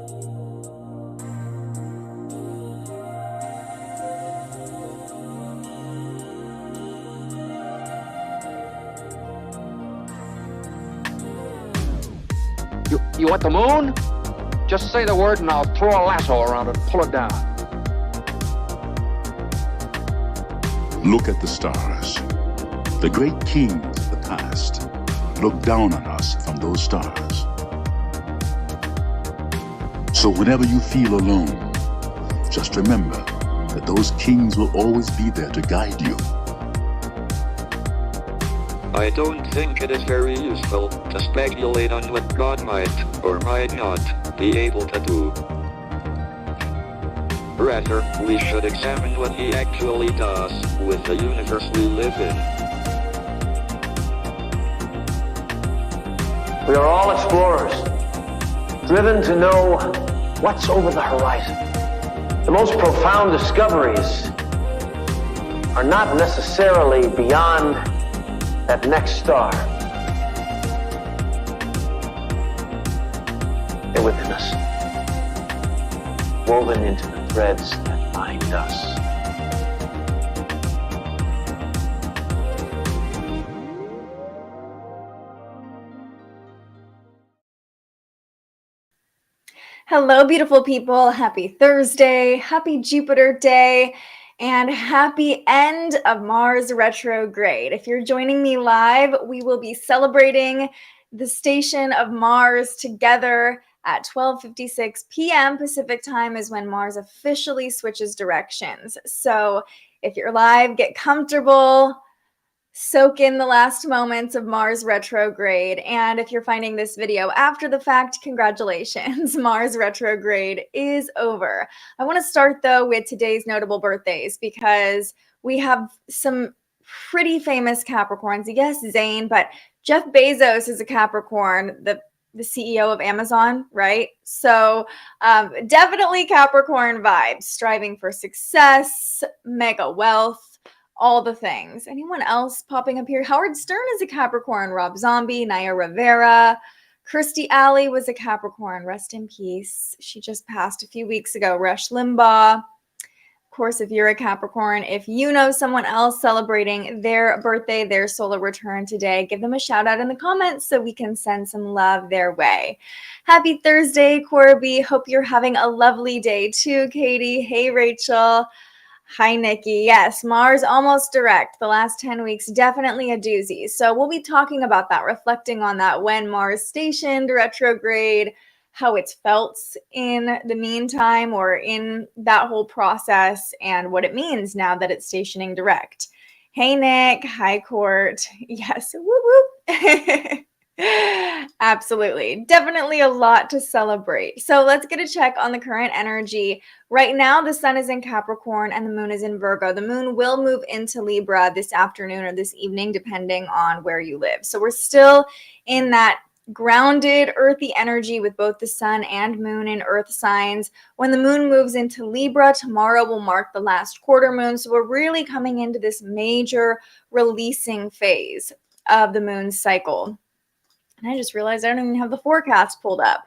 You want the moon? Just say the word and I'll throw a lasso around it and pull it down. Look at the stars. The great kings of the past look down on us from those stars. So whenever you feel alone, just remember that those kings will always be there to guide you. I don't think it is very useful to speculate on what God might or might not be able to do. Rather, we should examine what he actually does with the universe we live in. We are all explorers, driven to know what's over the horizon. The most profound discoveries are not necessarily beyond that next star. They're within us, woven into the threads that bind us. Hello, beautiful people. Happy Thursday, happy Jupiter day, and happy end of Mars retrograde. If you're joining me live, we will be celebrating the station of Mars together at 12:56 p.m. Pacific time is when Mars officially switches directions. So if you're live, get comfortable, soak in the last moments of Mars retrograde. And if you're finding this video after the fact, congratulations, Mars retrograde is over. I want to start though with today's notable birthdays because we have some pretty famous Capricorns. Yes, Zane, but Jeff Bezos is a Capricorn, the CEO of Amazon, right? So definitely Capricorn vibes, striving for success, mega wealth, all the things. Anyone else popping up here? Howard Stern is a Capricorn. Rob Zombie, Naya Rivera, Kirstie Alley was a Capricorn. Rest in peace. She just passed a few weeks ago. Rush Limbaugh. Of course, if you're a Capricorn, if you know someone else celebrating their birthday, their solar return today, give them a shout out in the comments so we can send some love their way. Happy Thursday, Corby. Hope you're having a lovely day too, Katie. Hey, Rachel. Hi, Nikki. Yes, Mars almost direct. The last 10 weeks, definitely a doozy. So we'll be talking about that, reflecting on that when Mars stationed retrograde, how it's felt in the meantime or in that whole process, and what it means now that it's stationing direct. Hey, Nick. Hi, Court. Yes. Whoop, whoop. Absolutely. Definitely a lot to celebrate. So let's get a check on the current energy. Right now, the sun is in Capricorn and the moon is in Virgo. The moon will move into Libra this afternoon or this evening, depending on where you live. So we're still in that grounded, earthy energy with both the sun and moon in earth signs. When the moon moves into Libra, tomorrow will mark the last quarter moon. So we're really coming into this major releasing phase of the moon's cycle. And I just realized I don't even have the forecast pulled up.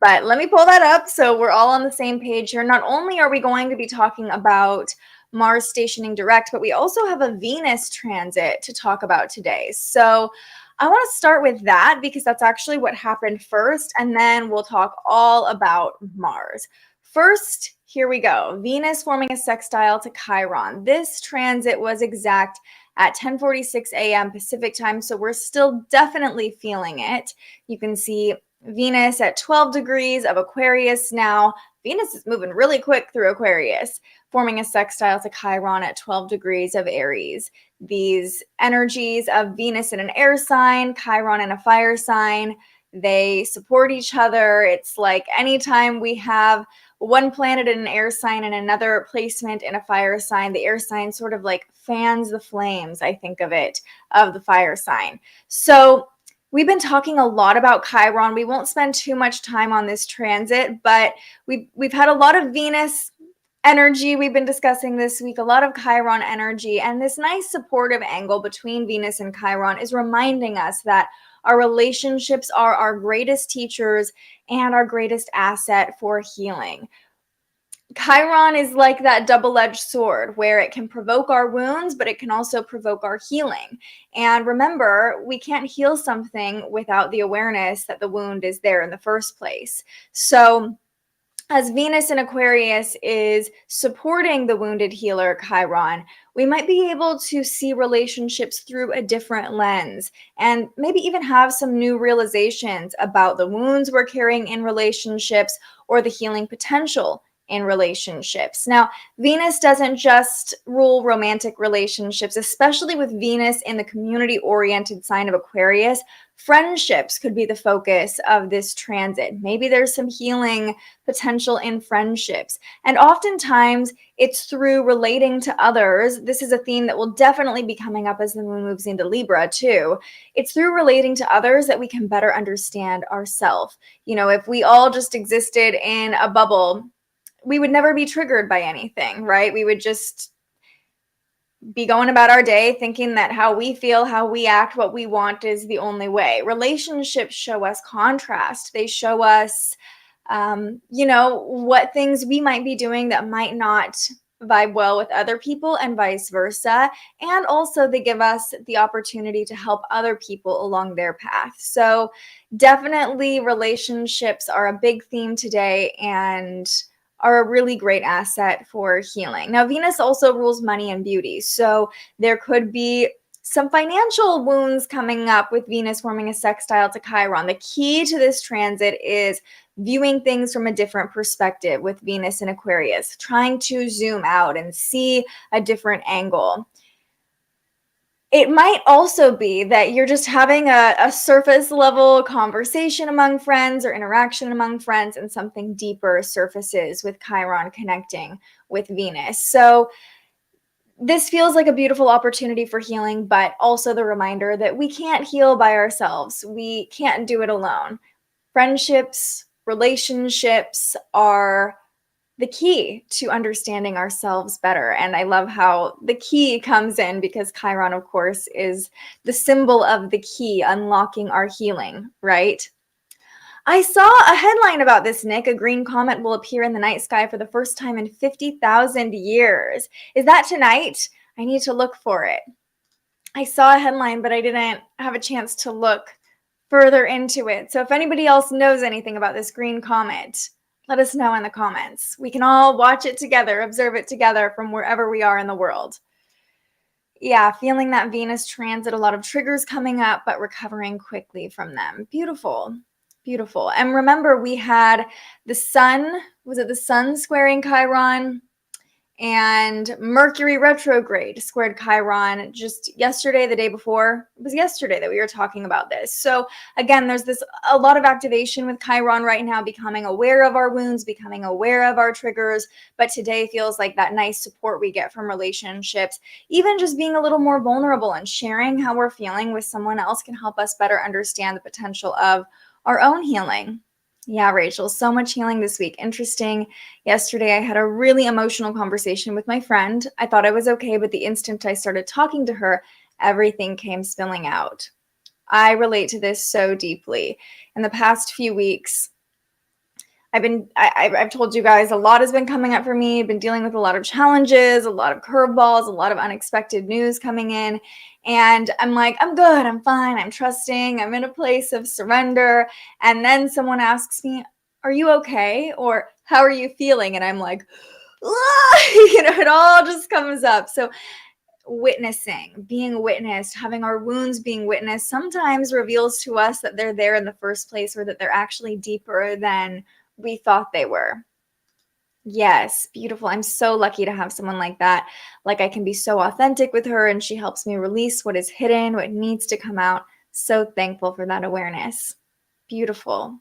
But let me pull that up so we're all on the same page here. Not only are we going to be talking about Mars stationing direct, but we also have a Venus transit to talk about today. So I want to start with that because that's actually what happened first, and then we'll talk all about Mars. First, here we go. Venus forming a sextile to Chiron. This transit was exact at 10:46 a.m. Pacific time, so we're still definitely feeling it. You can see Venus at 12 degrees of Aquarius now. Venus is moving really quick through Aquarius, forming a sextile to Chiron at 12 degrees of Aries. These energies of Venus in an air sign, Chiron in a fire sign, they support each other. It's like anytime we have one planet in an air sign and another placement in a fire sign, the air sign sort of like fans the flames, I think of it, of the fire sign. So we've been talking a lot about Chiron. We won't spend too much time on this transit, but we've had a lot of Venus energy we've been discussing this week, a lot of Chiron energy, and this nice supportive angle between Venus and Chiron is reminding us that Our relationships are our greatest teachers and our greatest asset for healing. Chiron is like that double-edged sword where it can provoke our wounds, but it can also provoke our healing. And remember, we can't heal something without the awareness that the wound is there in the first place. So as Venus in Aquarius is supporting the wounded healer Chiron, we might be able to see relationships through a different lens and maybe even have some new realizations about the wounds we're carrying in relationships or the healing potential in relationships. Now, Venus doesn't just rule romantic relationships, especially with Venus in the community-oriented sign of Aquarius. Friendships could be the focus of this transit. Maybe there's some healing potential in friendships. And oftentimes it's through relating to others. This is a theme that will definitely be coming up as the moon moves into Libra too. It's through relating to others that we can better understand ourselves. You know, if we all just existed in a bubble, we would never be triggered by anything, right? We would just be going about our day thinking that how we feel, how we act, what we want is the only way. Relationships show us contrast. They show us, what things we might be doing that might not vibe well with other people and vice versa. And also they give us the opportunity to help other people along their path. So definitely relationships are a big theme today and are a really great asset for healing. Now, Venus also rules money and beauty. So there could be some financial wounds coming up with Venus forming a sextile to Chiron. The key to this transit is viewing things from a different perspective with Venus in Aquarius, trying to zoom out and see a different angle. It might also be that you're just having a surface level conversation among friends or interaction among friends, and something deeper surfaces with Chiron connecting with Venus. So this feels like a beautiful opportunity for healing, but also the reminder that we can't heal by ourselves. We can't do it alone. Friendships, relationships are the key to understanding ourselves better. And I love how the key comes in because Chiron, of course, is the symbol of the key unlocking our healing, right? I saw a headline about this, Nick. A green comet will appear in the night sky for the first time in 50,000 years. Is that tonight? I need to look for it. I saw a headline, but I didn't have a chance to look further into it. So if anybody else knows anything about this green comet, let us know in the comments. We can all watch it together, observe it together from wherever we are in the world. Yeah, feeling that Venus transit, a lot of triggers coming up, but recovering quickly from them. Beautiful, beautiful. And remember, we had the sun, was it the sun squaring Chiron? And Mercury retrograde squared Chiron just yesterday, the day before. It was yesterday that we were talking about this. So again, there's a lot of activation with Chiron right now, becoming aware of our wounds, becoming aware of our triggers. But today feels like that nice support we get from relationships. Even just being a little more vulnerable and sharing how we're feeling with someone else can help us better understand the potential of our own healing. Yeah, Rachel, so much healing this week. Interesting. Yesterday, I had a really emotional conversation with my friend. I thought I was okay, but the instant I started talking to her, everything came spilling out. I relate to this so deeply. In the past few weeks, I've told you guys a lot has been coming up for me. I've been dealing with a lot of challenges, a lot of curveballs, a lot of unexpected news coming in. And I'm like, I'm good, I'm fine, I'm trusting, I'm in a place of surrender. And then someone asks me, are you okay? Or how are you feeling? And I'm like, it all just comes up. So witnessing, being witnessed, having our wounds being witnessed sometimes reveals to us that they're there in the first place, or that they're actually deeper than we thought they were. Yes, beautiful. I'm so lucky to have someone like that. Like, I can be so authentic with her, and she helps me release what is hidden, what needs to come out. So thankful for that awareness. Beautiful.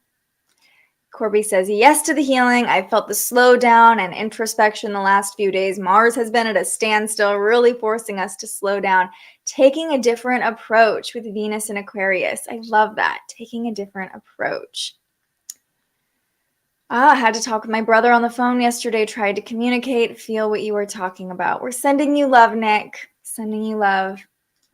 Corby says, yes to the healing. I've felt the slowdown and introspection the last few days. Mars has been at a standstill, really forcing us to slow down, taking a different approach with Venus in Aquarius. I love that. Taking a different approach. I had to talk with my brother on the phone yesterday, tried to communicate, feel what you were talking about. We're sending you love, Nick. Sending you love.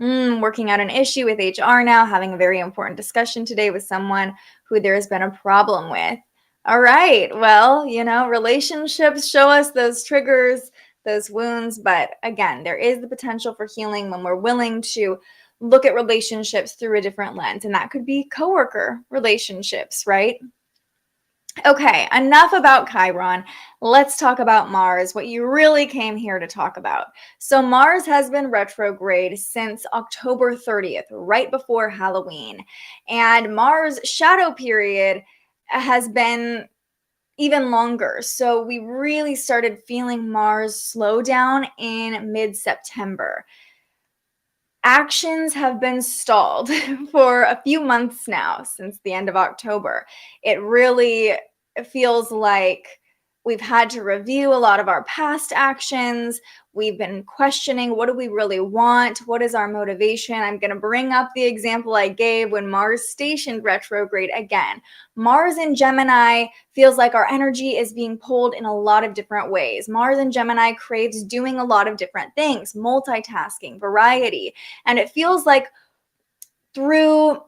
Working out an issue with HR now, having a very important discussion today with someone who there's been a problem with. All right. Well, relationships show us those triggers, those wounds. But again, there is the potential for healing when we're willing to look at relationships through a different lens. And that could be coworker relationships, right? Okay, enough about Chiron. Let's talk about Mars, what you really came here to talk about. So Mars has been retrograde since October 30th, right before Halloween. And Mars' shadow period has been even longer. So we really started feeling Mars slow down in mid-September. Actions have been stalled for a few months now, since the end of October. It really feels like we've had to review a lot of our past actions. We've been questioning, what do we really want? What is our motivation? I'm going to bring up the example I gave when Mars stationed retrograde again. Mars in Gemini feels like our energy is being pulled in a lot of different ways. Mars in Gemini craves doing a lot of different things, multitasking, variety. And it feels like through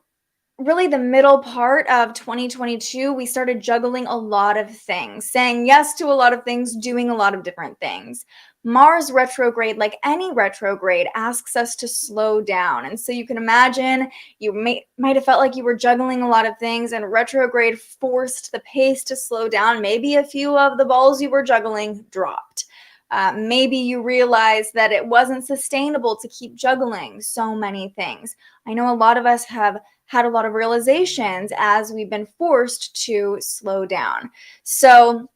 really the middle part of 2022, we started juggling a lot of things, saying yes to a lot of things, doing a lot of different things. Mars retrograde, like any retrograde, asks us to slow down. And so you can imagine you might have felt like you were juggling a lot of things, and retrograde forced the pace to slow down. Maybe a few of the balls you were juggling dropped. Maybe you realized that it wasn't sustainable to keep juggling so many things. I know a lot of us have had a lot of realizations as we've been forced to slow down. So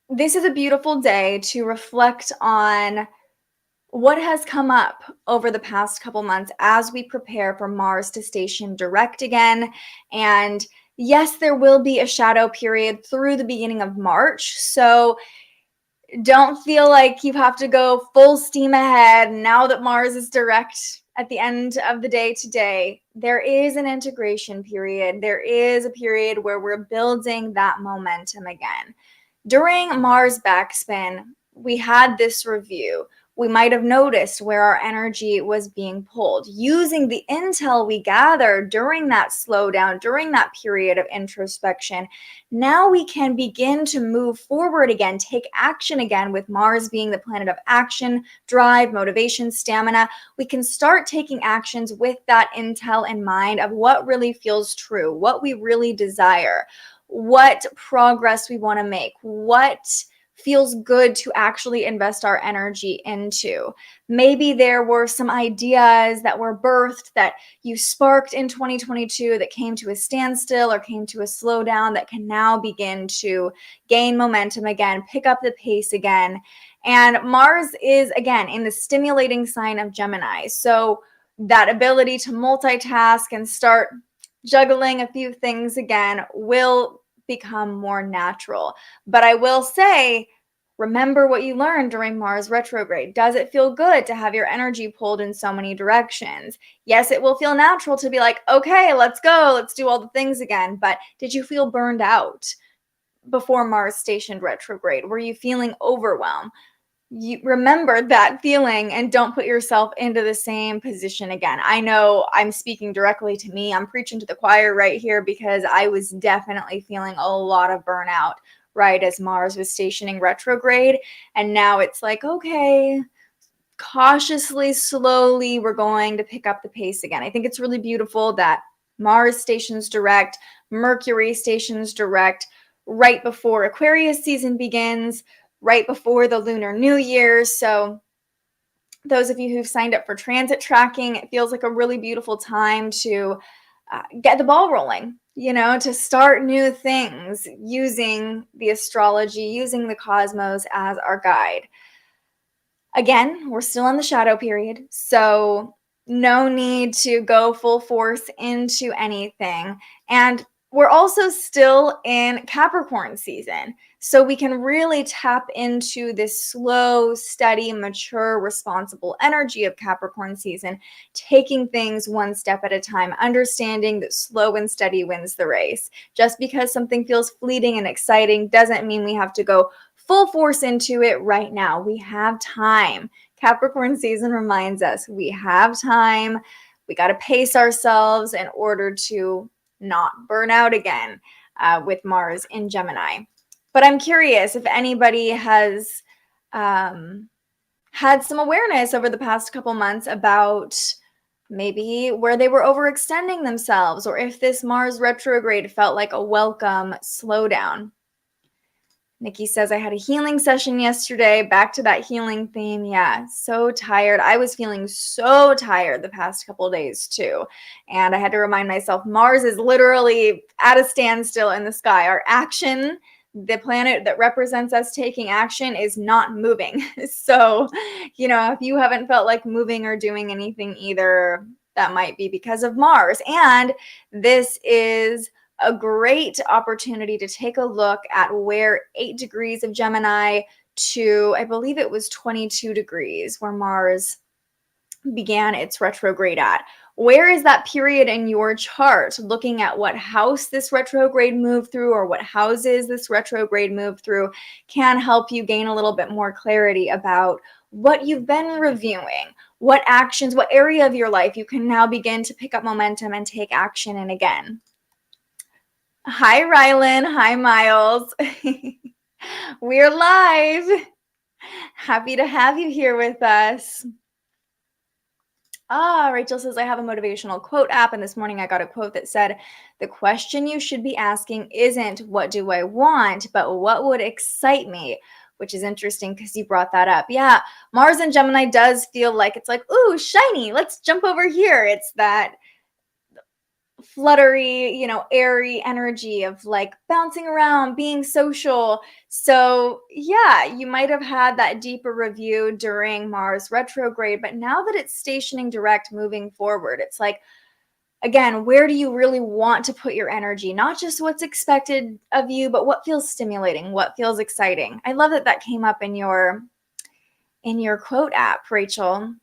this is a beautiful day to reflect on what has come up over the past couple months as we prepare for Mars to station direct again. And yes, there will be a shadow period through the beginning of March. So don't feel like you have to go full steam ahead now that Mars is direct at the end of the day today. There is an integration period. There is a period where we're building that momentum again. During Mars backspin, we had this review. We might have noticed where our energy was being pulled. Using the intel we gathered during that slowdown, during that period of introspection, now we can begin to move forward again, take action again, with Mars being the planet of action, drive, motivation, stamina. We can start taking actions with that intel in mind of what really feels true, what we really desire, what progress we want to make, what feels good to actually invest our energy into. Maybe there were some ideas that were birthed that you sparked in 2022 that came to a standstill or came to a slowdown that can now begin to gain momentum again, pick up the pace again. And Mars is, again, in the stimulating sign of Gemini. So that ability to multitask and start juggling a few things again will become more natural. But I will say, remember what you learned during Mars retrograde. Does it feel good to have your energy pulled in so many directions? Yes, it will feel natural to be like, okay, let's go, let's do all the things again. But did you feel burned out before Mars stationed retrograde? Were you feeling overwhelmed? You remember that feeling and don't put yourself into the same position again. I know I'm speaking directly to me. I'm preaching to the choir right here because I was definitely feeling a lot of burnout right as Mars was stationing retrograde. And now it's like, okay, cautiously, slowly, we're going to pick up the pace again. I think it's really beautiful that Mars stations direct, Mercury stations direct right before Aquarius season begins, right before the Lunar New Year. So those of you who've signed up for transit tracking, it feels like a really beautiful time to get the ball rolling, to start new things using the astrology, using the cosmos as our guide. Again, we're still in the shadow period, so no need to go full force into anything. And we're also still in Capricorn season, so we can really tap into this slow, steady, mature, responsible energy of Capricorn season, taking things one step at a time, understanding that slow and steady wins the race. Just because something feels fleeting and exciting doesn't mean we have to go full force into it right now. We have time. Capricorn season reminds us we have time. We got to pace ourselves in order to not burn out again with Mars in Gemini. But I'm curious if anybody has had some awareness over the past couple months about maybe where they were overextending themselves, or if this Mars retrograde felt like a welcome slowdown. Nikki says, I had a healing session yesterday. Back to that healing theme. Yeah, so tired. I was feeling so tired the past couple of days too. And I had to remind myself, Mars is literally at a standstill in the sky. Our action, the planet that represents us taking action, is not moving. So, if you haven't felt like moving or doing anything either, that might be because of Mars. And this is a great opportunity to take a look at where 8 degrees of Gemini to, I believe it was 22 degrees, where Mars began its retrograde at. Where is that period in your chart? Looking at what house this retrograde moved through, or what houses this retrograde moved through, can help you gain a little bit more clarity about what you've been reviewing, what actions, what area of your life you can now begin to pick up momentum and take action in again. Hi, Rylan. Hi, Miles. We're live. Happy to have you here with us. Rachel says, I have a motivational quote app, and this morning I got a quote that said, the question you should be asking isn't what do I want, but what would excite me, which is interesting because you brought that up. Yeah, Mars in Gemini does feel like it's like, ooh, shiny, let's jump over here. It's that fluttery, airy energy of like bouncing around, being social. So yeah, you might have had that deeper review during Mars retrograde, but now that it's stationing direct moving forward, it's like, again, where do you really want to put your energy? Not just what's expected of you, but what feels stimulating, what feels exciting. I love that came up in your quote app, Rachel.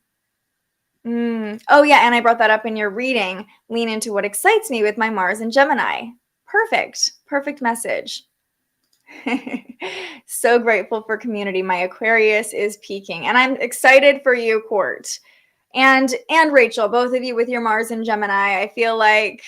Oh yeah, and I brought that up in your reading. Lean into what excites me with my Mars and Gemini. Perfect message. So grateful for community. My Aquarius is peaking, and I'm excited for you, Court, and Rachel, both of you with your Mars and Gemini. I feel like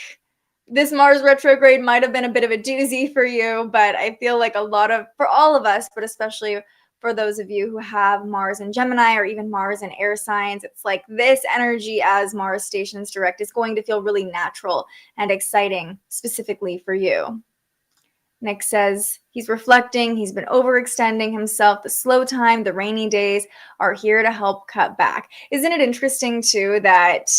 this Mars retrograde might have been a bit of a doozy for you, but I feel like for all of us, but especially for those of you who have Mars in Gemini or even Mars in air signs, it's like this energy as Mars stations direct is going to feel really natural and exciting specifically for you. Nick says he's reflecting, he's been overextending himself. The slow time, the rainy days are here to help cut back. Isn't it interesting too that,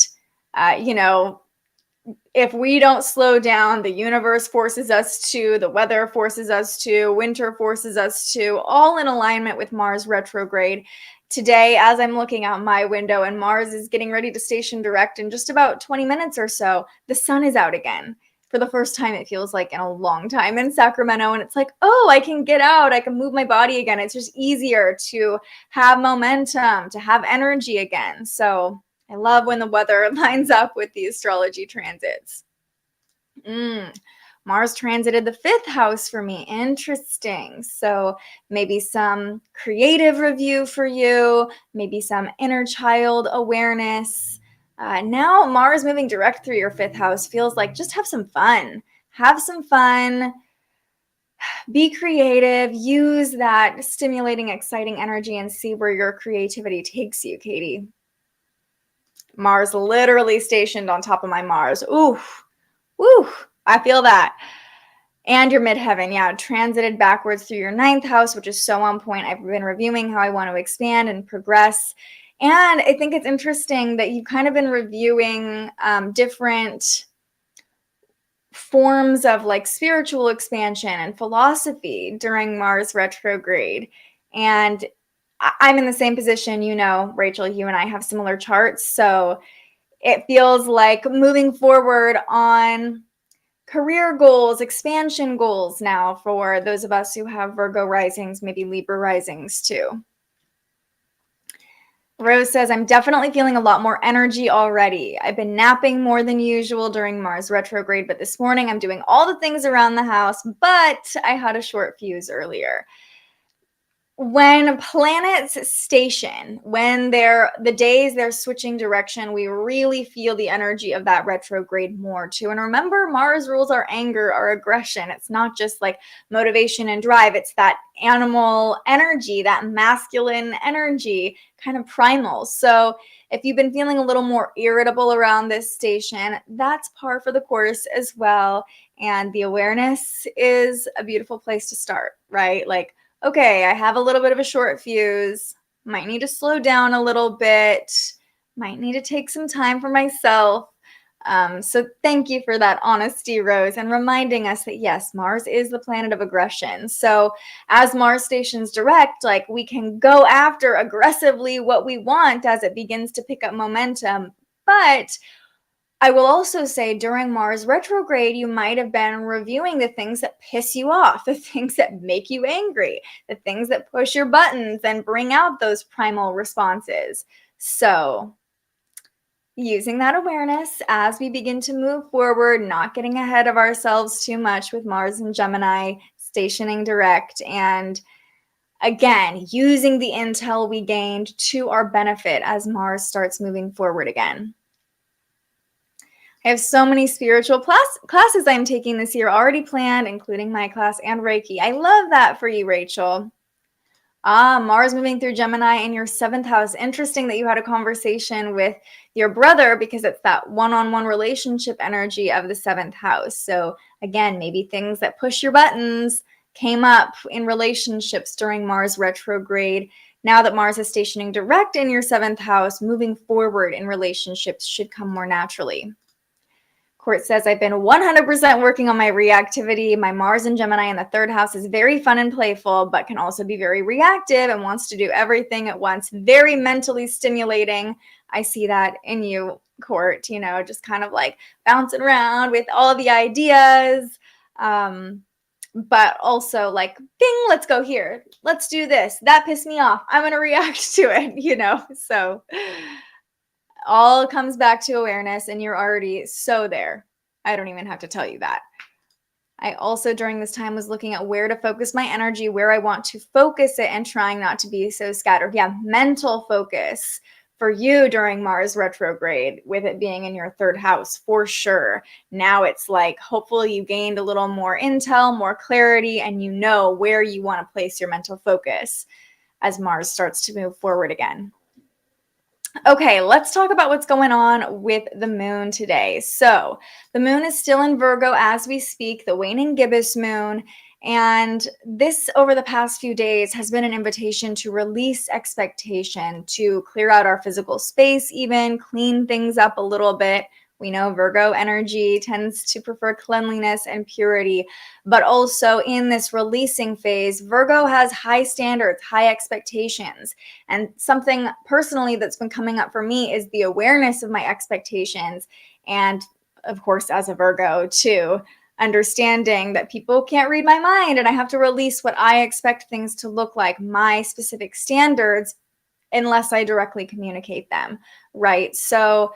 if we don't slow down, the universe forces us to, the weather forces us to, winter forces us to, all in alignment with Mars retrograde. Today, as I'm looking out my window and Mars is getting ready to station direct in just about 20 minutes or so, the sun is out again. For the first time, it feels like in a long time in Sacramento. And it's like, oh, I can get out. I can move my body again. It's just easier to have momentum, to have energy again. So I love when the weather lines up with the astrology transits. Mars transited the 5th house for me. Interesting. So maybe some creative review for you, maybe some inner child awareness. Now Mars moving direct through your 5th house feels like just have some fun. Have some fun. Be creative. Use that stimulating, exciting energy and see where your creativity takes you, Katie. Mars literally stationed on top of my Mars. Oof. Woo. I feel that. And your midheaven, yeah, transited backwards through your 9th house, which is so on point. I've been reviewing how I want to expand and progress. And I think it's interesting that you've kind of been reviewing different forms of like spiritual expansion and philosophy during Mars retrograde. And I'm in the same position, Rachel, you and I have similar charts. So it feels like moving forward on career goals, expansion goals now for those of us who have Virgo risings, maybe Libra risings too. Rose says, I'm definitely feeling a lot more energy already. I've been napping more than usual during Mars retrograde, but this morning I'm doing all the things around the house, but I had a short fuse earlier. when planets station, when the days they're switching direction, we really feel the energy of that retrograde more too. And remember, Mars rules our anger, our aggression. It's not just like motivation and drive. It's that animal energy, that masculine energy, kind of primal. So if you've been feeling a little more irritable around this station, that's par for the course as well. And the awareness is a beautiful place to start, right? Like, okay, I have a little bit of a short fuse, might need to slow down a little bit, might need to take some time for myself. So thank you for that honesty, Rose, and reminding us that yes, Mars is the planet of aggression. So as Mars stations direct, like we can go after aggressively what we want as it begins to pick up momentum. But I will also say during Mars retrograde, you might have been reviewing the things that piss you off, the things that make you angry, the things that push your buttons and bring out those primal responses. So using that awareness as we begin to move forward, not getting ahead of ourselves too much with Mars and Gemini stationing direct, and again, using the intel we gained to our benefit as Mars starts moving forward again. I have so many spiritual classes I'm taking this year already planned, including my class and Reiki. I love that for you, Rachel. Mars moving through Gemini in your 7th house. Interesting that you had a conversation with your brother because it's that one-on-one relationship energy of the 7th house. So again, maybe things that push your buttons came up in relationships during Mars retrograde. Now that Mars is stationing direct in your 7th house, moving forward in relationships should come more naturally. Court says, I've been 100% working on my reactivity. My Mars and Gemini in the 3rd house is very fun and playful, but can also be very reactive and wants to do everything at once. Very mentally stimulating. I see that in you, Court, just kind of like bouncing around with all the ideas. But also like, bing, let's go here. Let's do this. That pissed me off. I'm going to react to it, so all comes back to awareness, and you're already so there. I don't even have to tell you that. I also, during this time, was looking at where to focus my energy, where I want to focus it, and trying not to be so scattered. Yeah, mental focus for you during Mars retrograde, with it being in your 3rd house, for sure. Now it's like, hopefully you gained a little more intel, more clarity, and you know where you want to place your mental focus as Mars starts to move forward again. Okay, let's talk about what's going on with the moon today. So the moon is still in Virgo as we speak, the waning gibbous moon. And this, over the past few days, has been an invitation to release expectation, to clear out our physical space, even clean things up a little bit. We know Virgo energy tends to prefer cleanliness and purity, but also in this releasing phase, Virgo has high standards, high expectations. And something personally that's been coming up for me is the awareness of my expectations. And of course, as a Virgo too, understanding that people can't read my mind and I have to release what I expect things to look like, my specific standards, unless I directly communicate them, right? So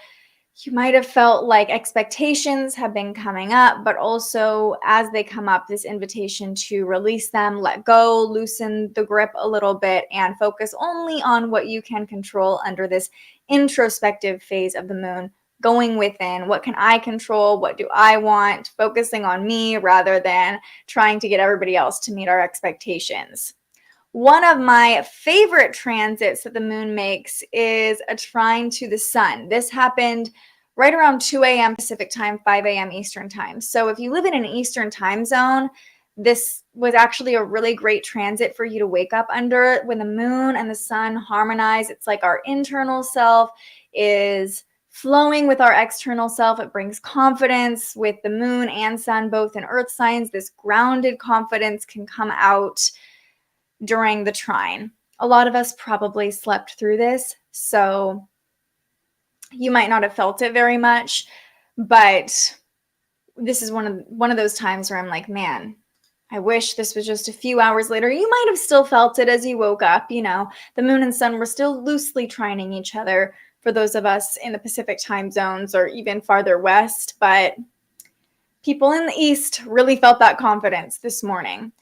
you might have felt like expectations have been coming up, but also as they come up, this invitation to release them, let go, loosen the grip a little bit, and focus only on what you can control under this introspective phase of the moon, going within. What can I control? What do I want? Focusing on me rather than trying to get everybody else to meet our expectations. One of my favorite transits that the moon makes is a trine to the sun. This happened right around 2 a.m. Pacific time, 5 a.m. Eastern time. So if you live in an Eastern time zone, this was actually a really great transit for you to wake up under. When the moon and the sun harmonize, it's like our internal self is flowing with our external self. It brings confidence with the moon and sun, both in earth signs. This grounded confidence can come out during the trine. A lot of us probably slept through this, so you might not have felt it very much, but this is one of those times where I'm like, man, I wish this was just a few hours later. You might have still felt it as you woke up. The moon and sun were still loosely trining each other for those of us in the Pacific time zones or even farther west, but people in the East really felt that confidence this morning.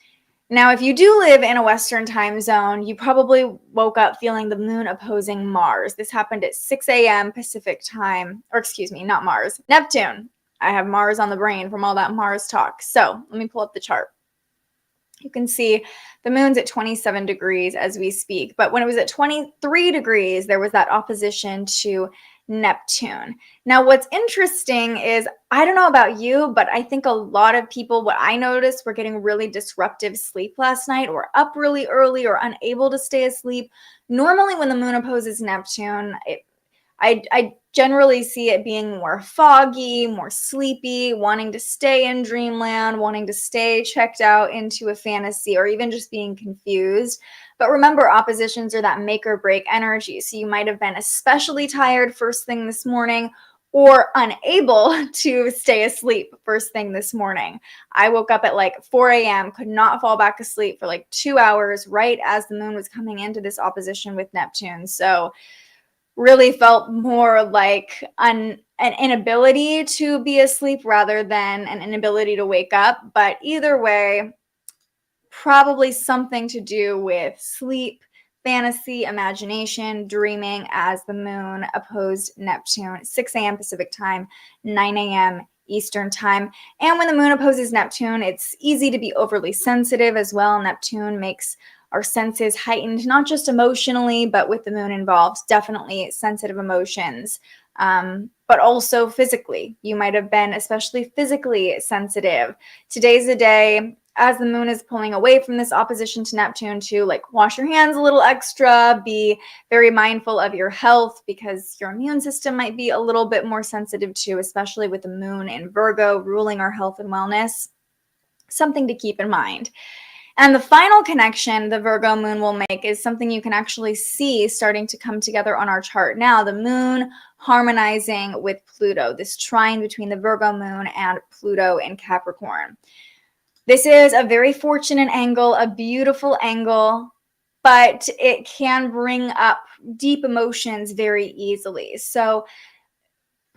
Now, if you do live in a Western time zone, you probably woke up feeling the moon opposing Mars. This happened at 6 a.m. Pacific time, or excuse me, not Mars, Neptune. I have Mars on the brain from all that Mars talk. So let me pull up the chart. You can see the moon's at 27 degrees as we speak, but when it was at 23 degrees, there was that opposition to Neptune. Now, what's interesting is, I don't know about you, but I think a lot of people, what I noticed, were getting really disruptive sleep last night, or up really early, or unable to stay asleep. Normally, when the moon opposes Neptune, I generally see it being more foggy, more sleepy, wanting to stay in dreamland, wanting to stay checked out into a fantasy, or even just being confused. But remember, oppositions are that make or break energy. So you might have been especially tired first thing this morning, or unable to stay asleep first thing this morning. I woke up at like 4 a.m., could not fall back asleep for like 2 hours right as the moon was coming into this opposition with Neptune. So really felt more like an inability to be asleep rather than an inability to wake up. But either way, probably something to do with sleep, fantasy, imagination, dreaming, as the moon opposed Neptune, 6 a.m. Pacific time, 9 a.m. Eastern time. And when the moon opposes Neptune, it's easy to be overly sensitive as well. Neptune makes our senses heightened, not just emotionally, but with the moon involved, definitely sensitive emotions, but also physically. You might have been especially physically sensitive. Today's a day, as the moon is pulling away from this opposition to Neptune, to like wash your hands a little extra, be very mindful of your health, because your immune system might be a little bit more sensitive too, especially with the moon in Virgo ruling our health and wellness. Something to keep in mind. And the final connection the Virgo moon will make is something you can actually see starting to come together on our chart now. The moon harmonizing with Pluto, this trine between the Virgo moon and Pluto in Capricorn. This is a very fortunate angle, a beautiful angle, but it can bring up deep emotions very easily. So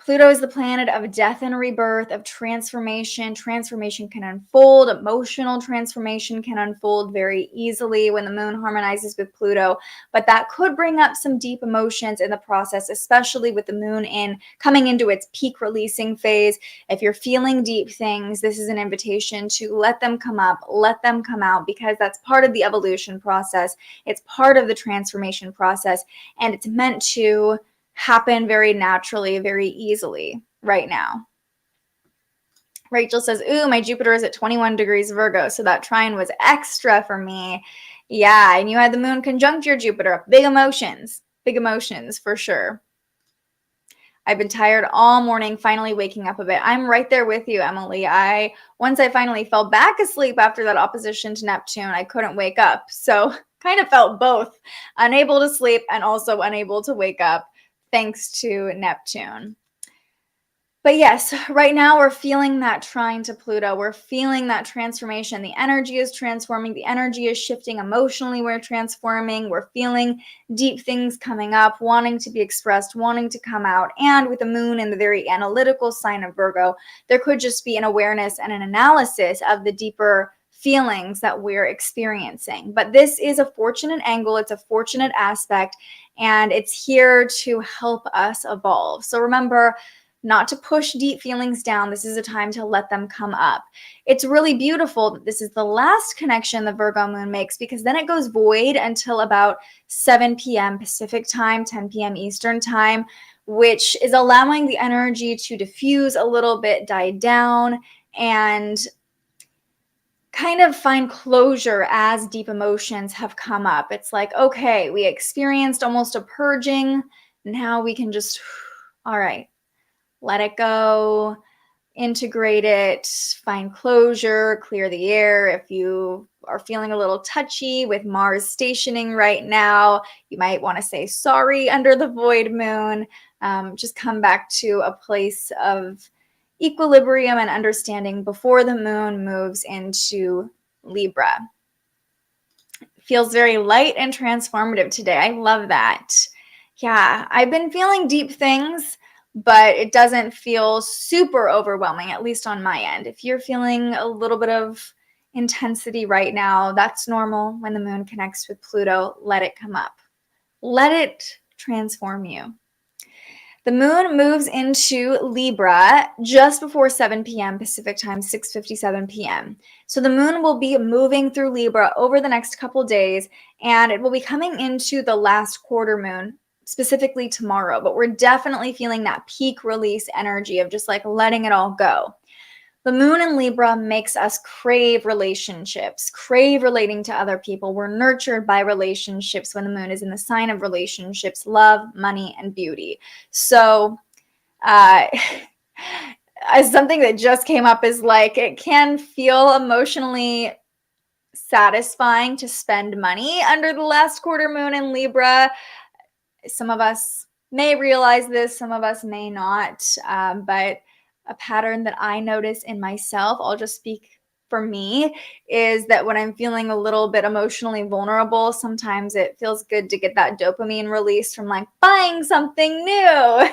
Pluto is the planet of death and rebirth, of transformation. Transformation can unfold. Emotional transformation can unfold very easily when the moon harmonizes with Pluto. But that could bring up some deep emotions in the process, especially with the moon coming into its peak releasing phase. If you're feeling deep things, this is an invitation to let them come up, let them come out, because that's part of the evolution process. It's part of the transformation process, and it's meant to happen very naturally, very easily right now. Rachel says, ooh, my Jupiter is at 21 degrees Virgo, so that trine was extra for me. Yeah, and you had the moon conjunct your Jupiter. Big emotions for sure. I've been tired all morning, finally waking up a bit. I'm right there with you, Emily. Once I finally fell back asleep after that opposition to Neptune, I couldn't wake up. So kind of felt both, unable to sleep and also unable to wake up, thanks to Neptune. But yes, right now we're feeling that trine to Pluto. We're feeling that transformation. The energy is transforming. The energy is shifting emotionally. We're transforming. We're feeling deep things coming up, wanting to be expressed, wanting to come out. And with the moon in the very analytical sign of Virgo, there could just be an awareness and an analysis of the deeper feelings that we're experiencing. But this is a fortunate angle. It's a fortunate aspect, and it's here to help us evolve. So remember, not to push deep feelings down. This is a time to let them come up. It's really beautiful that this is the last connection the Virgo moon makes, because then it goes void until about 7 p.m. Pacific time, 10 p.m. Eastern time, which is allowing the energy to diffuse a little bit, die down, and kind of find closure as deep emotions have come up. It's like, okay, we experienced almost a purging. Now we can just, all right, let it go, integrate it, find closure, clear the air. If you are feeling a little touchy with Mars stationing right now, you might want to say sorry under the void moon. Just come back to a place of equilibrium and understanding before the moon moves into Libra. Feels very light and transformative today. I love that. Yeah, I've been feeling deep things, but it doesn't feel super overwhelming, at least on my end. If you're feeling a little bit of intensity right now. That's normal when the moon connects with Pluto. Let it come up. Let it transform you. The moon moves into Libra just before 7 p.m. Pacific time, 6:57 p.m. So the moon will be moving through Libra over the next couple days, and it will be coming into the last quarter moon, specifically tomorrow. But we're definitely feeling that peak release energy of just like letting it all go. The moon in Libra makes us crave relationships, crave relating to other people. We're nurtured by relationships when the moon is in the sign of relationships, love, money, and beauty. So something that just came up is like it can feel emotionally satisfying to spend money under the last quarter moon in Libra. Some of us may realize this, some of us may not, but a pattern that I notice in myself, I'll just speak for me, is that when I'm feeling a little bit emotionally vulnerable, sometimes it feels good to get that dopamine release from like buying something new.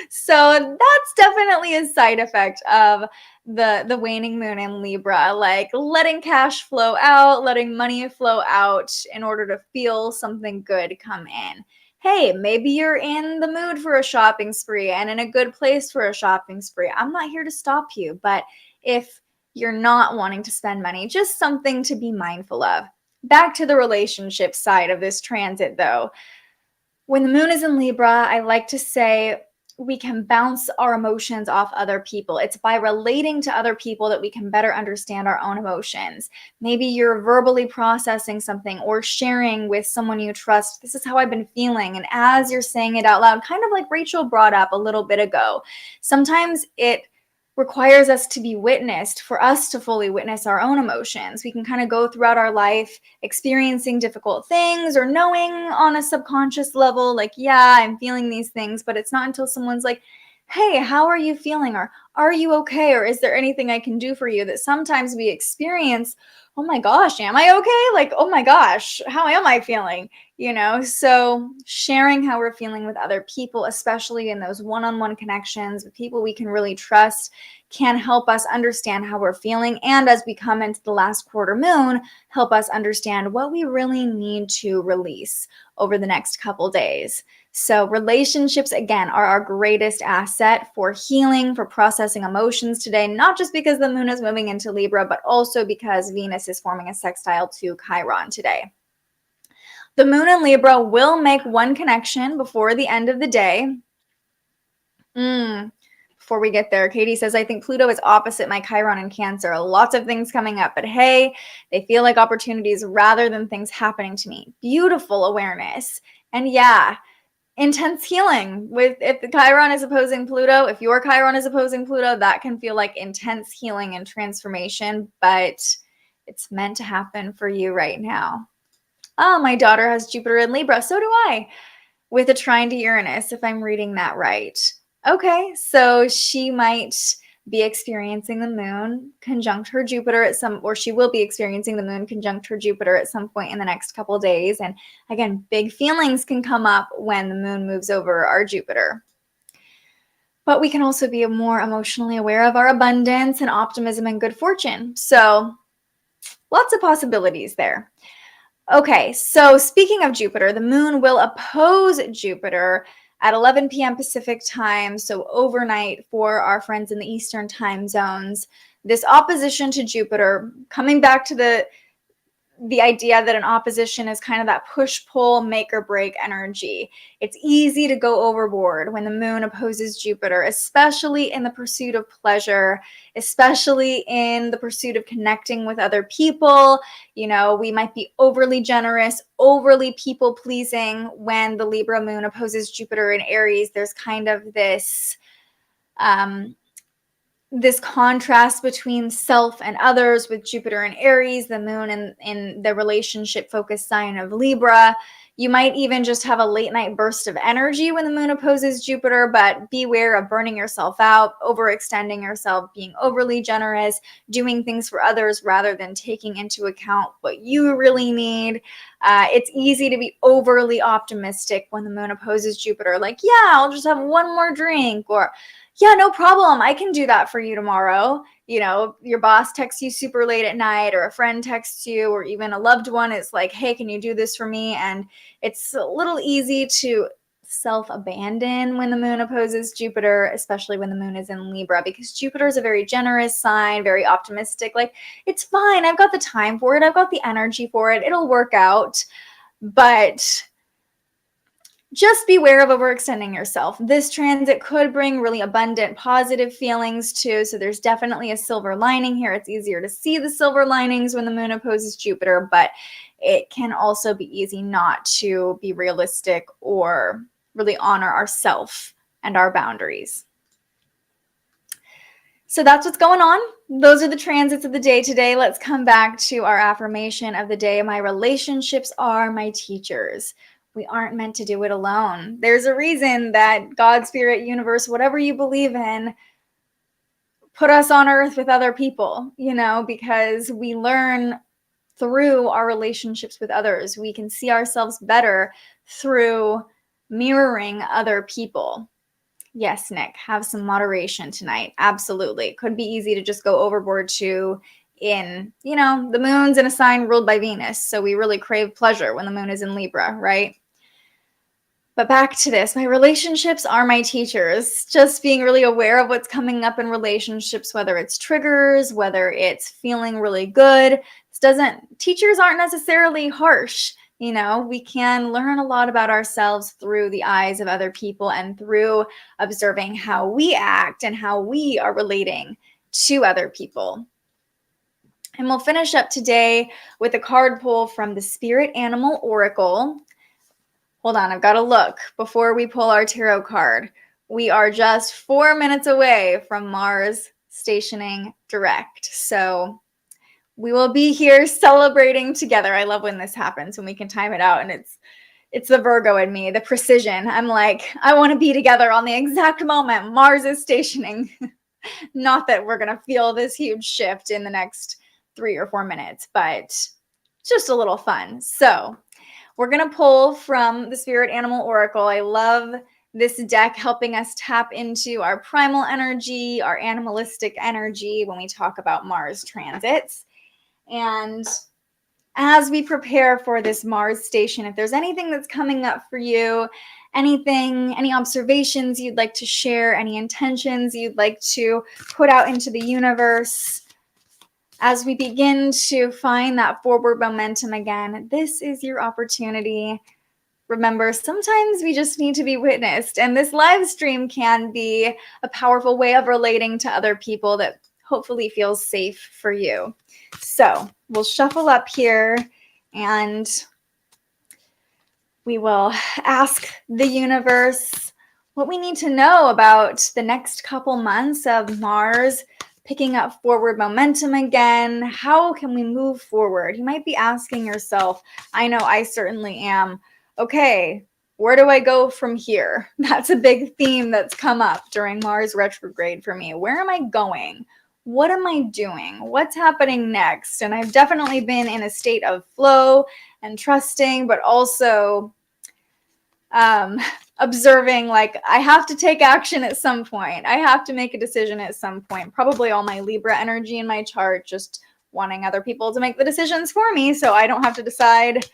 So that's definitely a side effect of the waning moon in Libra, like letting cash flow out, letting money flow out in order to feel something good come in. Hey, maybe you're in the mood for a shopping spree and in a good place for a shopping spree. I'm not here to stop you, but if you're not wanting to spend money, just something to be mindful of. Back to the relationship side of this transit though. When the moon is in Libra, I like to say we can bounce our emotions off other people. It's by relating to other people that we can better understand our own emotions. Maybe you're verbally processing something or sharing with someone you trust. This is how I've been feeling. And as you're saying it out loud, kind of like Rachel brought up a little bit ago, sometimes it requires us to be witnessed for us to fully witness our own emotions. We can kind of go throughout our life experiencing difficult things or knowing on a subconscious level, like, yeah, I'm feeling these things, but it's not until someone's like, hey, how are you feeling? Or are you okay? Or is there anything I can do for you? That sometimes we experience, oh my gosh, am I okay? Like, oh my gosh, how am I feeling? You know, so sharing how we're feeling with other people, especially in those one-on-one connections with people we can really trust, can help us understand how we're feeling. And as we come into the last quarter moon, help us understand what we really need to release over the next couple days. So relationships, again, are our greatest asset for healing, for processing emotions today, not just because the moon is moving into Libra, but also because Venus is forming a sextile to Chiron today. The moon in Libra will make one connection before the end of the day. Before we get there, Katie says, I think Pluto is opposite my Chiron in Cancer. Lots of things coming up, but hey, they feel like opportunities rather than things happening to me. Beautiful awareness. And yeah, intense healing. If the Chiron is opposing Pluto, if your Chiron is opposing Pluto, that can feel like intense healing and transformation, but it's meant to happen for you right now. Oh, my daughter has Jupiter in Libra. So do I, with a trine to Uranus, if I'm reading that right. Okay, so she might be experiencing the moon conjunct her Jupiter at or she will be experiencing the moon conjunct her Jupiter at some point in the next couple of days. And again, big feelings can come up when the moon moves over our Jupiter. But we can also be more emotionally aware of our abundance and optimism and good fortune. So lots of possibilities there. Okay, so speaking of Jupiter, the moon will oppose Jupiter at 11 p.m. Pacific time, so overnight for our friends in the Eastern time zones. This opposition to Jupiter, coming back to the idea that an opposition is kind of that push-pull, make-or-break energy. It's easy to go overboard when the moon opposes Jupiter, especially in the pursuit of pleasure, especially in the pursuit of connecting with other people. You know, we might be overly generous, overly people-pleasing when the Libra moon opposes Jupiter in Aries. There's kind of this contrast between self and others with Jupiter and Aries, the moon in the relationship-focused sign of Libra. You might even just have a late-night burst of energy when the moon opposes Jupiter, but beware of burning yourself out, overextending yourself, being overly generous, doing things for others rather than taking into account what you really need. It's easy to be overly optimistic when the moon opposes Jupiter, like, yeah, I'll just have one more drink, or yeah, no problem, I can do that for you tomorrow. your boss texts you super late at night, or a friend texts you, or even a loved one is like, hey, can you do this for me? And it's a little easy to self-abandon when the moon opposes Jupiter, especially when the moon is in Libra, because Jupiter is a very generous sign, very optimistic. Like, it's fine. I've got the time for it. I've got the energy for it. It'll work out. But just beware of overextending yourself. This transit could bring really abundant positive feelings too. So there's definitely a silver lining here. It's easier to see the silver linings when the moon opposes Jupiter, but it can also be easy not to be realistic or really honor ourself and our boundaries. So that's what's going on. Those are the transits of the day today. Let's come back to our affirmation of the day. My relationships are my teachers. We aren't meant to do it alone. There's a reason that God, Spirit, universe, whatever you believe in, put us on earth with other people, because we learn through our relationships with others. We can see ourselves better through mirroring other people. Yes, Nick, have some moderation tonight. Absolutely. It could be easy to just go overboard too the moon's in a sign ruled by Venus. So we really crave pleasure when the moon is in Libra, right? But back to this, my relationships are my teachers. Just being really aware of what's coming up in relationships, whether it's triggers, whether it's feeling really good. Teachers aren't necessarily harsh. We can learn a lot about ourselves through the eyes of other people and through observing how we act and how we are relating to other people. And we'll finish up today with a card pull from the Spirit Animal Oracle. Hold on, I've got to look before we pull our tarot card. We are just 4 minutes away from Mars stationing direct. So we will be here celebrating together. I love when this happens, when we can time it out, and it's the Virgo in me, the precision. I'm like, I want to be together on the exact moment Mars is stationing. Not that we're going to feel this huge shift in the next 3 or 4 minutes, but just a little fun. So we're going to pull from the Spirit Animal Oracle. I love this deck helping us tap into our primal energy, our animalistic energy when we talk about Mars transits. And as we prepare for this Mars station, if there's anything that's coming up for you, any observations you'd like to share, any intentions you'd like to put out into the universe, as we begin to find that forward momentum again, this is your opportunity. Remember, sometimes we just need to be witnessed, and this live stream can be a powerful way of relating to other people that hopefully feels safe for you. So we'll shuffle up here and we will ask the universe what we need to know about the next couple months of Mars picking up forward momentum again. How can we move forward? You might be asking yourself, I know I certainly am, okay, where do I go from here? That's a big theme that's come up during Mars retrograde for me. Where am I going? What am I doing? What's happening next? And I've definitely been in a state of flow and trusting, but also observing, like, I have to take action at some point. I have to make a decision at some point. Probably all my Libra energy in my chart, just wanting other people to make the decisions for me so I don't have to decide.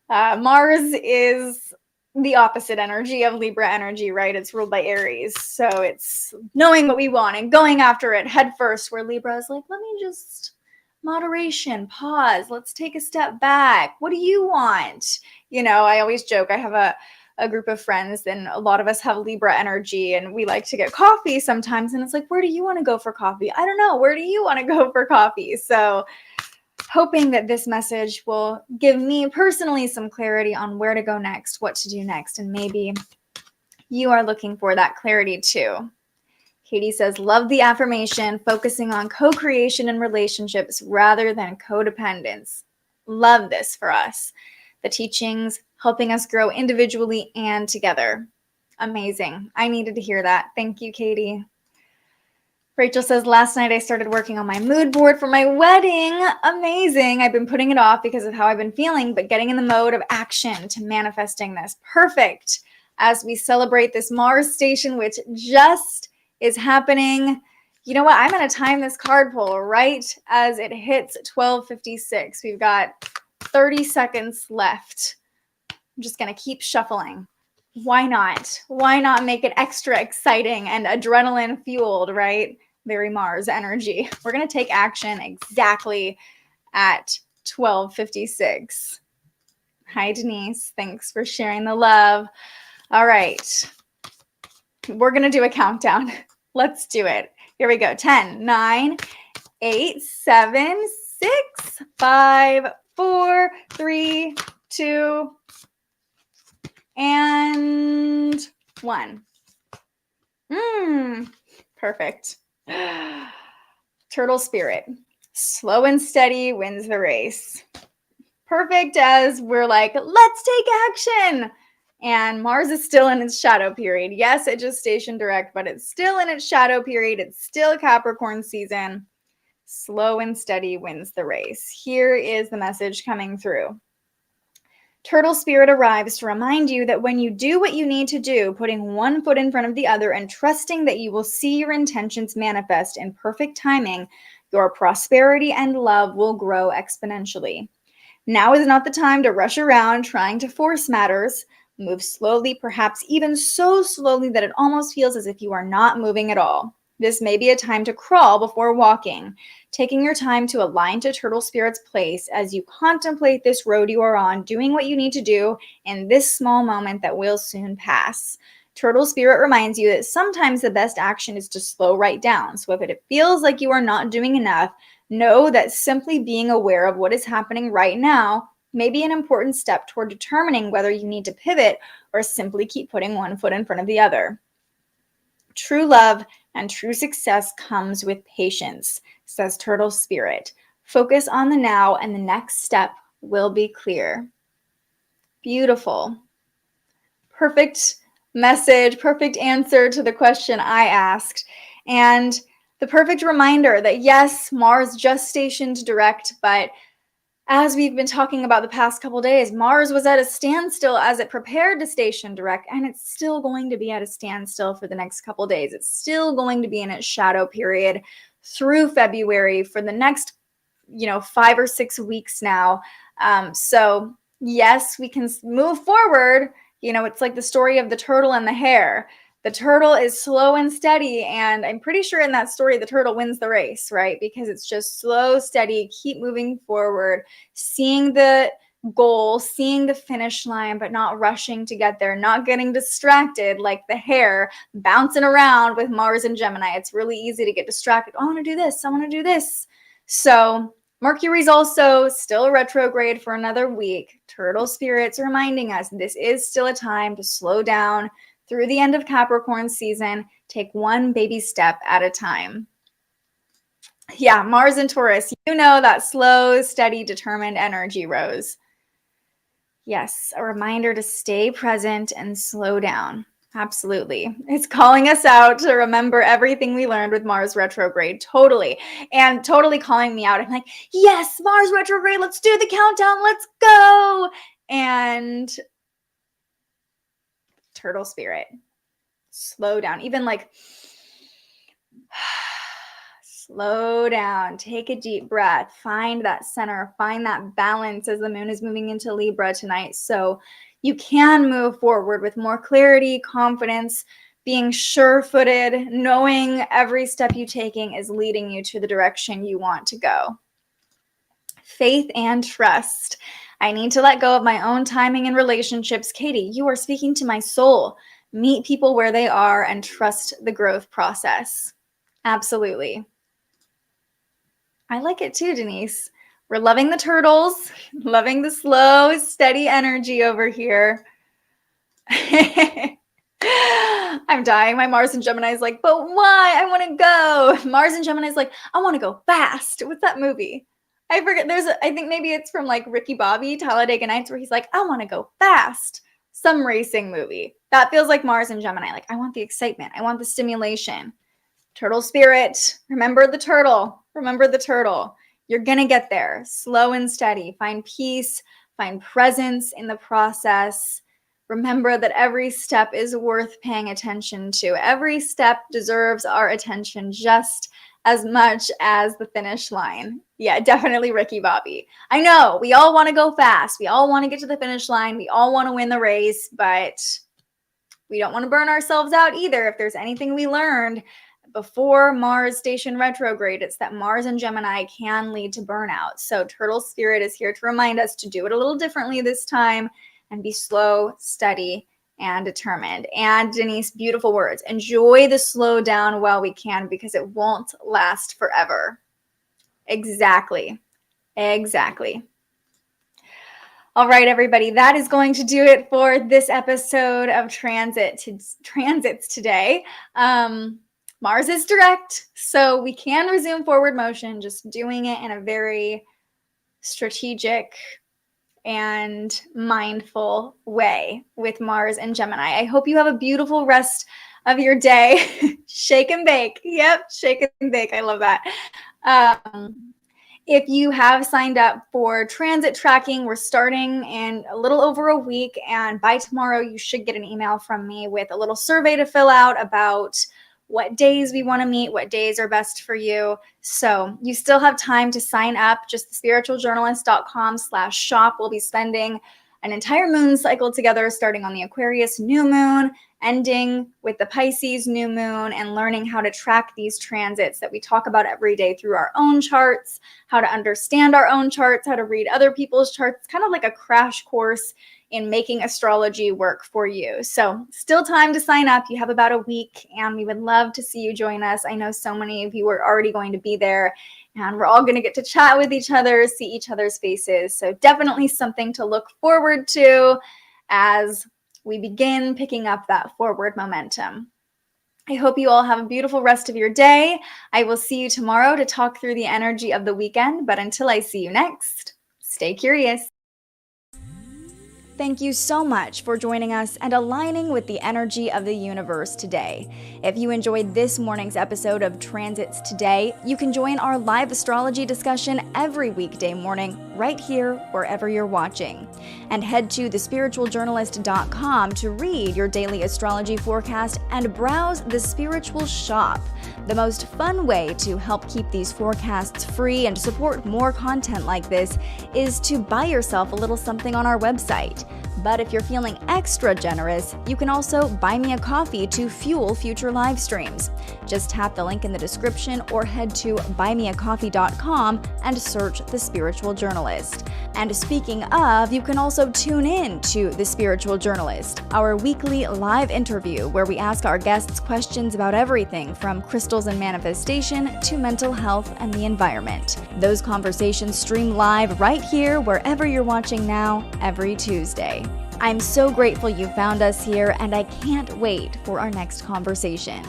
Mars is the opposite energy of Libra energy, right? It's ruled by Aries. So it's knowing what we want and going after it head first, where Libra is like, let me just moderation, pause. Let's take a step back. What do you want? I always joke, I have a group of friends and a lot of us have Libra energy and we like to get coffee sometimes. And it's like, where do you want to go for coffee? I don't know. Where do you want to go for coffee? So hoping that this message will give me personally some clarity on where to go next, what to do next, and maybe you are looking for that clarity too. Katie says, love the affirmation, focusing on co-creation and relationships rather than codependence. Love this for us. The teachings helping us grow individually and together. Amazing. I needed to hear that. Thank you, Katie. Rachel says, last night I started working on my mood board for my wedding. Amazing. I've been putting it off because of how I've been feeling, but getting in the mode of action to manifesting this. Perfect. As we celebrate this Mars station, which just is happening, You know what? I'm going to time this card pull right as it hits 12:56. We've got 30 seconds left. I'm just going to keep shuffling. Why not? Why not make it extra exciting and adrenaline fueled, right? Very Mars energy. We're going to take action exactly at 12:56. Hi, Denise. Thanks for sharing the love. All right. We're going to do a countdown. Let's do it. Here we go. 10, 9, 8, 7, 6, 5, 4, 3, 2, and 1. Perfect. Turtle spirit. Slow and steady wins the race. Perfect as we're like, let's take action. And Mars is still in its shadow period. Yes, it just stationed direct, but it's still in its shadow period. It's still Capricorn season. Slow and steady wins the race. Here is the message coming through. Turtle spirit arrives to remind you that when you do what you need to do, putting one foot in front of the other and trusting that you will see your intentions manifest in perfect timing, your prosperity and love will grow exponentially. Now is not the time to rush around trying to force matters. Move slowly, perhaps even so slowly that it almost feels as if you are not moving at all. This may be a time to crawl before walking, taking your time to align to Turtle Spirit's place as you contemplate this road you are on, doing what you need to do in this small moment that will soon pass. Turtle Spirit reminds you that sometimes the best action is to slow right down. So if it feels like you are not doing enough, know that simply being aware of what is happening right now may be an important step toward determining whether you need to pivot or simply keep putting one foot in front of the other. True love and true success comes with patience, says Turtle Spirit. Focus on the now and the next step will be clear. Beautiful. Perfect message, perfect answer to the question I asked. And the perfect reminder that yes, Mars just stationed direct, but as we've been talking about the past couple days, Mars was at a standstill as it prepared to station direct, and it's still going to be at a standstill for the next couple days. It's still going to be in its shadow period through February for the next, 5 or 6 weeks now. So yes, we can move forward. It's like the story of the turtle and the hare. The turtle is slow and steady, and I'm pretty sure in that story, the turtle wins the race, right? Because it's just slow, steady, keep moving forward, seeing the goal, seeing the finish line, but not rushing to get there, not getting distracted like the hare bouncing around with Mars and Gemini. It's really easy to get distracted. I want to do this. I want to do this. So Mercury's also still retrograde for another week. Turtle spirits reminding us this is still a time to slow down. Through the end of Capricorn season, take one baby step at a time. Yeah, Mars and Taurus, that slow, steady, determined energy, Rose. Yes, a reminder to stay present and slow down. Absolutely. It's calling us out to remember everything we learned with Mars retrograde. Totally. And totally calling me out. I'm like, yes, Mars retrograde. Let's do the countdown. Let's go. And Turtle spirit, slow down. Even like slow down, take a deep breath, find that center, find that balance as the moon is moving into Libra tonight. So you can move forward with more clarity, confidence, being sure-footed, knowing every step you're taking is leading you to the direction you want to go. Faith and trust. I need to let go of my own timing and relationships. Katie, you are speaking to my soul. Meet people where they are and trust the growth process. Absolutely. I like it too, Denise. We're loving the turtles, loving the slow, steady energy over here. I'm dying. My Mars and Gemini is like, but why? I want to go. Mars and Gemini is like, I want to go fast. What's that movie? I forget. I think maybe it's from like Ricky Bobby, Talladega Nights, where he's like, I want to go fast. Some racing movie. That feels like Mars and Gemini. Like, I want the excitement. I want the stimulation. Turtle spirit. Remember the turtle. Remember the turtle. You're going to get there. Slow and steady. Find peace. Find presence in the process. remember that every step is worth paying attention to. Every step deserves our attention just as much as the finish line. Yeah, definitely Ricky Bobby. I know we all want to go fast. We all want to get to the finish line. We all want to win the race, but we don't want to burn ourselves out either. If there's anything we learned before Mars station retrograde, it's that Mars and Gemini can lead to burnout. So Turtle Spirit is here to remind us to do it a little differently this time and be slow, steady, and determined. And Denise, beautiful words. Enjoy the slow down while we can, because it won't last forever. Exactly. All right, everybody, that is going to do it for this episode of Transits today. Mars is direct, so we can resume forward motion, just doing it in a very strategic and mindful way with Mars and Gemini. I hope you have a beautiful rest of your day. Shake and bake. Yep, shake and bake. I love that. If you have signed up for transit tracking, we're starting in a little over a week, and by tomorrow you should get an email from me with a little survey to fill out about what days we want to meet, what days are best for you. So you still have time to sign up. Just thespiritualjournalist.com/shop. We'll be spending an entire moon cycle together, starting on the Aquarius new moon, ending with the Pisces new moon, and learning how to track these transits that we talk about every day through our own charts, how to understand our own charts, how to read other people's charts. It's kind of like a crash course in making astrology work for you. So still time to sign up. You have about a week, and we would love to see you join us. I know so many of you are already going to be there, and we're all going to get to chat with each other, see each other's faces. So definitely something to look forward to as we begin picking up that forward momentum. I hope you all have a beautiful rest of your day. I will see you tomorrow to talk through the energy of the weekend. But until I see you next, stay curious. Thank you so much for joining us and aligning with the energy of the universe today. If you enjoyed this morning's episode of Transits Today, you can join our live astrology discussion every weekday morning right here wherever you're watching. And head to thespiritualjournalist.com to read your daily astrology forecast and browse the Spiritual Shop. The most fun way to help keep these forecasts free and support more content like this is to buy yourself a little something on our website. But if you're feeling extra generous, you can also buy me a coffee to fuel future live streams. Just tap the link in the description or head to buymeacoffee.com and search The Spiritual Journalist. And speaking of, you can also tune in to The Spiritual Journalist, our weekly live interview where we ask our guests questions about everything from crystals and manifestation to mental health and the environment. Those conversations stream live right here wherever you're watching now every Tuesday. I'm so grateful you found us here, and I can't wait for our next conversation.